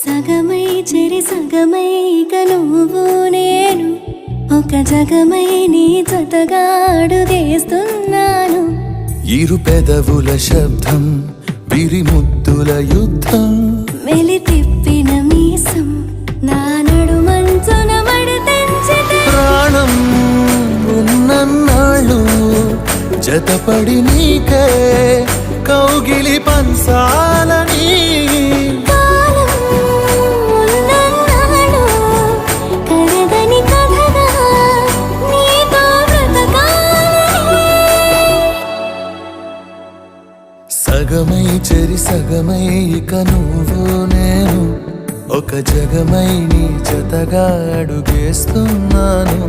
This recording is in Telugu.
సగమై చెరి సగమై ఇక నువ్వు నేను ఒక జగమై నీ జతగా అడుగేస్తున్నాను. ఇరు పెదవుల శబ్దం విరిముద్దుల యుద్ధం మెలి తిప్పిన మీసం నా నడుమంచున మడతెంచితే ప్రాణం ఉన్నన్నాళ్ళు జతపడి నీకే కౌగిలి పంచాలని కాలం ఉన్నన్నాడు కరదని కథగా నీతో బ్రతకాలని. సగమై చెరి సగమై ఇక నువ్వు నేను ఒక జగమై నీ జతగా అడుగేస్తున్నాను.